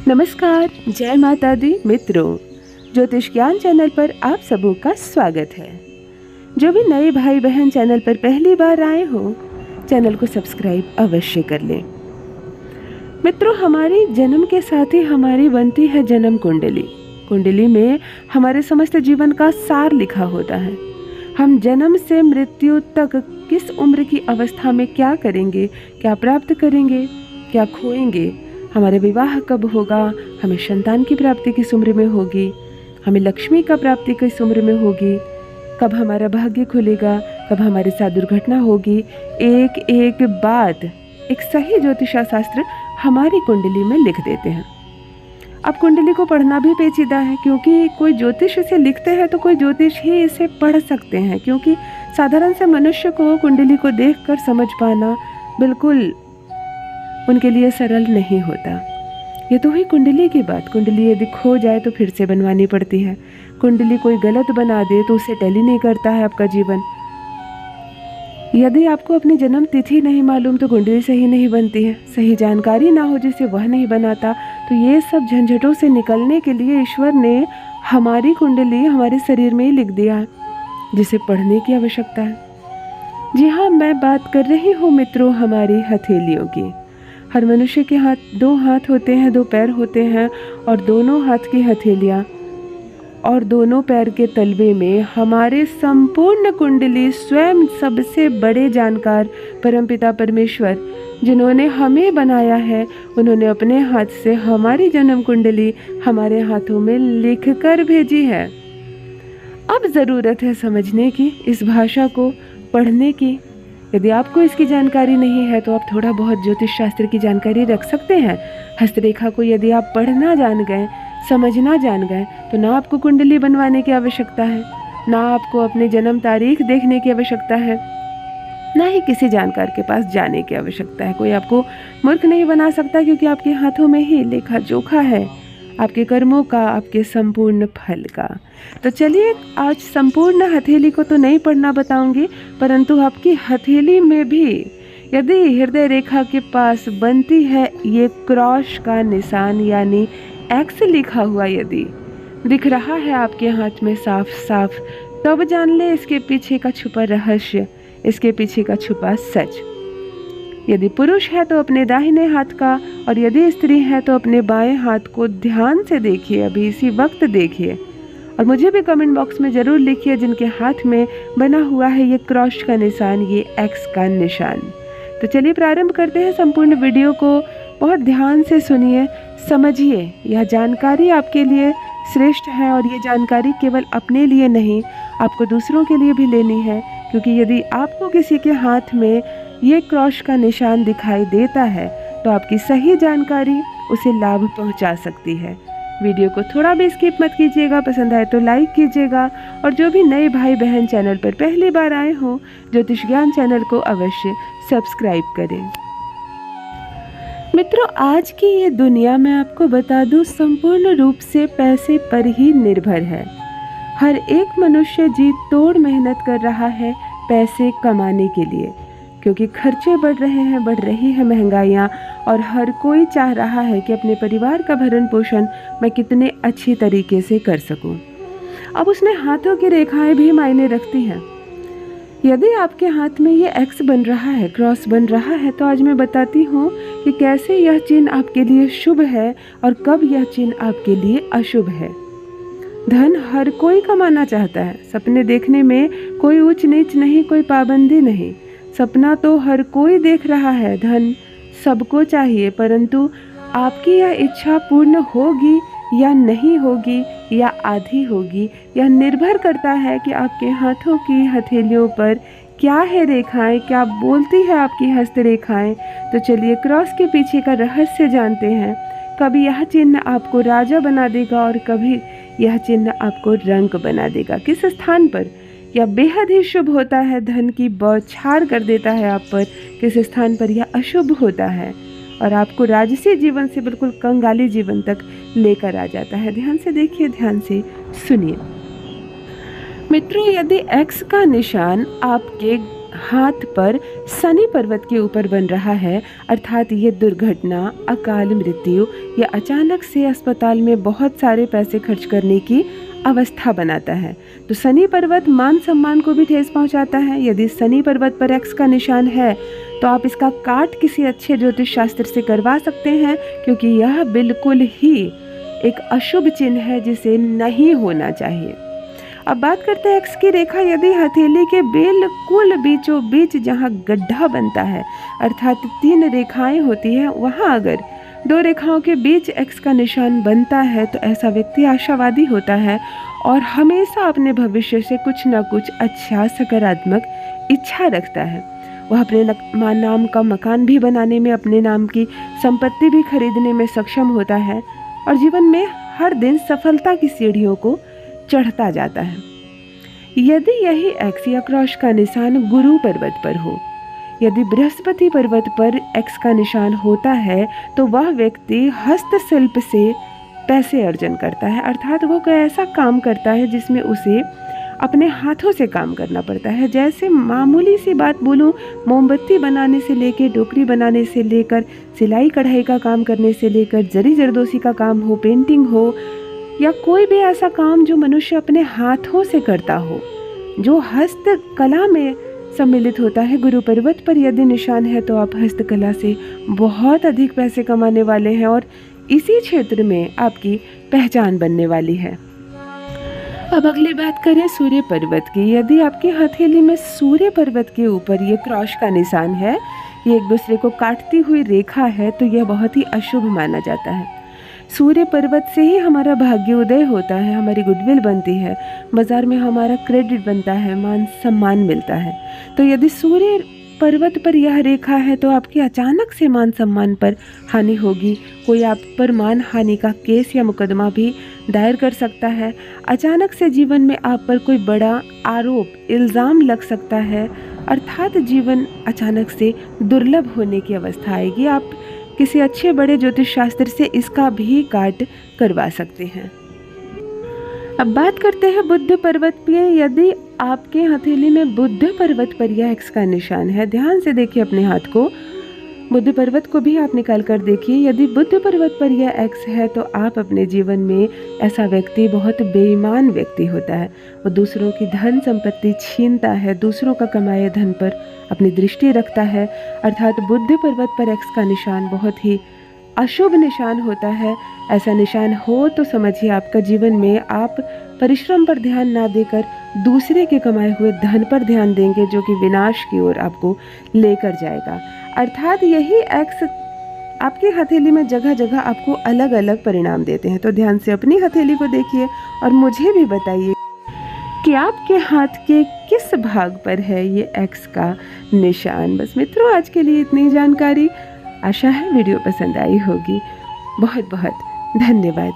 नमस्कार, जय माता दी मित्रों। ज्योतिष ज्ञान चैनल पर आप सबों का स्वागत है। जो भी नए भाई बहन चैनल पर पहली बार आए हो, चैनल को सब्सक्राइब अवश्य कर लें। मित्रों, हमारी जन्म के साथ ही हमारी बनती है जन्म कुंडली। कुंडली में हमारे समस्त जीवन का सार लिखा होता है। हम जन्म से मृत्यु तक किस उम्र की अवस्था में क्या करेंगे, क्या प्राप्त करेंगे, क्या खोएंगे, हमारे विवाह कब होगा, हमें संतान की प्राप्ति किस उम्र में होगी, हमें लक्ष्मी का प्राप्ति किस उम्र में होगी, कब हमारा भाग्य खुलेगा, कब हमारे साथ दुर्घटना होगी, एक एक बात एक सही ज्योतिषा शास्त्र हमारी कुंडली में लिख देते हैं। अब कुंडली को पढ़ना भी पेचीदा है, क्योंकि कोई ज्योतिष इसे लिखते हैं तो कोई ज्योतिष ही इसे पढ़ सकते हैं, क्योंकि साधारण से मनुष्य को कुंडली को देखकर समझ पाना बिल्कुल उनके लिए सरल नहीं होता। ये तो हुई कुंडली की बात। कुंडली यदि खो जाए तो फिर से बनवानी पड़ती है। कुंडली कोई गलत बना दे तो उसे टैली नहीं करता है आपका जीवन। यदि आपको अपनी जन्म तिथि नहीं मालूम तो कुंडली सही नहीं बनती है। सही जानकारी ना हो जिसे वह नहीं बनाता। तो ये सब झंझटों से निकलने के लिए ईश्वर ने हमारी कुंडली हमारे शरीर में ही लिख दिया है, जिसे पढ़ने की आवश्यकता है। जी हाँ, मैं बात कर रही हूँ मित्रों हमारी हथेलियों की। हर मनुष्य के दो हाथ होते हैं, दो पैर होते हैं, और दोनों हाथ की हथेलियाँ और दोनों पैर के तलवे में हमारे संपूर्ण कुंडली स्वयं सबसे बड़े जानकार परमपिता परमेश्वर जिन्होंने हमें बनाया है, उन्होंने अपने हाथ से हमारी जन्म कुंडली हमारे हाथों में लिख कर भेजी है। अब ज़रूरत है समझने की, इस भाषा को पढ़ने की। यदि आपको इसकी जानकारी नहीं है तो आप थोड़ा बहुत ज्योतिष शास्त्र की जानकारी रख सकते हैं। हस्तरेखा को यदि आप पढ़ना जान गए, समझना जान गए, तो ना आपको कुंडली बनवाने की आवश्यकता है, ना आपको अपने जन्म तारीख देखने की आवश्यकता है, ना ही किसी जानकार के पास जाने की आवश्यकता है। कोई आपको मूर्ख नहीं बना सकता, क्योंकि आपके हाथों में ही लेखा जोखा है आपके कर्मों का, आपके संपूर्ण फल का। तो चलिए, आज संपूर्ण हथेली को तो नहीं पढ़ना बताऊंगी, परंतु आपकी हथेली में भी यदि हृदय रेखा के पास बनती है ये क्रॉस का निशान यानी एक्स लिखा हुआ यदि दिख रहा है आपके हाथ में साफ साफ, तब जान ले इसके पीछे का छुपा रहस्य, इसके पीछे का छुपा सच। यदि पुरुष है तो अपने दाहिने हाथ का, और यदि स्त्री है तो अपने बाएं हाथ को ध्यान से देखिए, अभी इसी वक्त देखिए, और मुझे भी कमेंट बॉक्स में ज़रूर लिखिए जिनके हाथ में बना हुआ है ये क्रॉस का निशान, ये एक्स का निशान। तो चलिए प्रारंभ करते हैं। संपूर्ण वीडियो को बहुत ध्यान से सुनिए, समझिए। यह जानकारी आपके लिए श्रेष्ठ है, और ये जानकारी केवल अपने लिए नहीं, आपको दूसरों के लिए भी लेनी है, क्योंकि यदि आपको किसी के हाथ में ये क्रॉस का निशान दिखाई देता है तो आपकी सही जानकारी उसे लाभ पहुंचा सकती है। वीडियो को थोड़ा भी स्किप मत कीजिएगा, पसंद आए तो लाइक कीजिएगा, और जो भी नए भाई बहन चैनल पर पहली बार आए हो, ज्योतिष ज्ञान चैनल को अवश्य सब्सक्राइब करें। मित्रों, आज की ये दुनिया में आपको बता दूं संपूर्ण रूप से पैसे पर ही निर्भर है। हर एक मनुष्य जी तोड़ मेहनत कर रहा है पैसे कमाने के लिए, क्योंकि खर्चे बढ़ रहे हैं, बढ़ रही है महंगाइयाँ, और हर कोई चाह रहा है कि अपने परिवार का भरण पोषण मैं कितने अच्छी तरीके से कर सकूं। अब उसमें हाथों की रेखाएं भी मायने रखती हैं। यदि आपके हाथ में ये एक्स बन रहा है, क्रॉस बन रहा है, तो आज मैं बताती हूँ कि कैसे यह चिन्ह आपके लिए शुभ है और कब यह चिन्ह आपके लिए अशुभ है। धन हर कोई कमाना चाहता है। सपने देखने में कोई ऊंच नीच नहीं, कोई पाबंदी नहीं। सपना तो हर कोई देख रहा है, धन सबको चाहिए, परंतु आपकी यह इच्छा पूर्ण होगी या नहीं होगी, या आधी होगी, यह निर्भर करता है कि आपके हाथों की हथेलियों पर क्या है रेखाएं, क्या बोलती है आपकी हस्तरेखाएं। तो चलिए क्रॉस के पीछे का रहस्य जानते हैं। कभी यह चिन्ह आपको राजा बना देगा और कभी यह चिन्ह आपको रंक बना देगा। किस स्थान पर यह बेहद ही शुभ होता है, धन की बौछार कर देता है आप पर, किस स्थान पर यह अशुभ होता है और आपको राजसी जीवन से बिल्कुल कंगाली जीवन तक लेकर आ जाता है। ध्यान से देखिए, ध्यान से सुनिए। मित्रों, यदि एक्स का निशान आपके हाथ पर शनि पर्वत के ऊपर बन रहा है, अर्थात ये दुर्घटना, अकाल मृत्यु या अचानक से अस्पताल में बहुत सारे पैसे खर्च करने की अवस्था बनाता है। तो शनि पर्वत मान सम्मान को भी ठेस पहुंचाता है। यदि शनि पर्वत पर एक्स का निशान है तो आप इसका काट किसी अच्छे ज्योतिष शास्त्र से करवा सकते हैं, क्योंकि यह बिल्कुल ही एक अशुभ चिन्ह है जिसे नहीं होना चाहिए। अब बात करते हैं एक्स की रेखा। यदि हथेली के बिल्कुल बीचों बीच जहाँ गड्ढा बनता है, अर्थात 3 रेखाएं होती हैं, वहाँ अगर 2 रेखाओं के बीच एक्स का निशान बनता है तो ऐसा व्यक्ति आशावादी होता है और हमेशा अपने भविष्य से कुछ ना कुछ अच्छा सकारात्मक इच्छा रखता है। वह अपने नाम का मकान भी बनाने में, अपने नाम की संपत्ति भी खरीदने में सक्षम होता है और जीवन में हर दिन सफलता की सीढ़ियों को चढ़ता जाता है। यदि यही एक्स या क्रॉस का निशान गुरु पर्वत पर हो, यदि बृहस्पति पर्वत पर एक्स का निशान होता है तो वह व्यक्ति हस्तशिल्प से पैसे अर्जन करता है, अर्थात वो कोई ऐसा काम करता है जिसमें उसे अपने हाथों से काम करना पड़ता है। जैसे मामूली सी बात बोलूं, मोमबत्ती बनाने से लेकर, टोकरी बनाने से लेकर, सिलाई कढ़ाई का काम करने से लेकर, जरी जरदोसी का काम हो, पेंटिंग हो या कोई भी ऐसा काम जो मनुष्य अपने हाथों से करता हो, जो हस्तकला में सम्मिलित होता है। गुरु पर्वत पर यदि निशान है तो आप हस्तकला से बहुत अधिक पैसे कमाने वाले हैं और इसी क्षेत्र में आपकी पहचान बनने वाली है। अब अगली बात करें सूर्य पर्वत की। यदि आपकी हथेली में सूर्य पर्वत के ऊपर ये क्रॉस का निशान है, ये एक दूसरे को काटती हुई रेखा है, तो यह बहुत ही अशुभ माना जाता है। सूर्य पर्वत से ही हमारा भाग्योदय होता है, हमारी गुडविल बनती है, बाजार में हमारा क्रेडिट बनता है, मान सम्मान मिलता है। तो यदि सूर्य पर्वत पर यह रेखा है तो आपकी अचानक से मान सम्मान पर हानि होगी। कोई आप पर मान हानि का केस या मुकदमा भी दायर कर सकता है। अचानक से जीवन में आप पर कोई बड़ा आरोप, इल्ज़ाम लग सकता है, अर्थात जीवन अचानक से दुर्लभ होने की अवस्था आएगी। आप किसी अच्छे बड़े ज्योतिष शास्त्र से इसका भी काट करवा सकते हैं। अब बात करते हैं बुध पर्वत पे। यदि आपके हथेली में बुध पर्वत पर यह एक्स का निशान है, ध्यान से देखिए अपने हाथ को, बुध पर्वत को भी आप निकाल कर देखिए। यदि बुध पर्वत पर यह एक्स है तो आप अपने जीवन में ऐसा व्यक्ति बहुत बेईमान व्यक्ति होता है। वो दूसरों की धन संपत्ति छीनता है, दूसरों का कमाए धन पर अपनी दृष्टि रखता है, अर्थात बुध पर्वत पर एक्स का निशान बहुत ही अशुभ निशान होता है। ऐसा निशान हो तो समझिए आपका जीवन में आप परिश्रम पर ध्यान ना देकर दूसरे के कमाए हुए धन पर ध्यान देंगे, जो कि विनाश की ओर आपको लेकर जाएगा। अर्थात यही एक्स आपकी हथेली में जगह जगह आपको अलग अलग परिणाम देते हैं। तो ध्यान से अपनी हथेली को देखिए और मुझे भी बताइए कि आपके हाथ के किस भाग पर है ये एक्स का निशान। बस मित्रों, आज के लिए इतनी जानकारी। आशा है वीडियो पसंद आई होगी। बहुत बहुत धन्यवाद।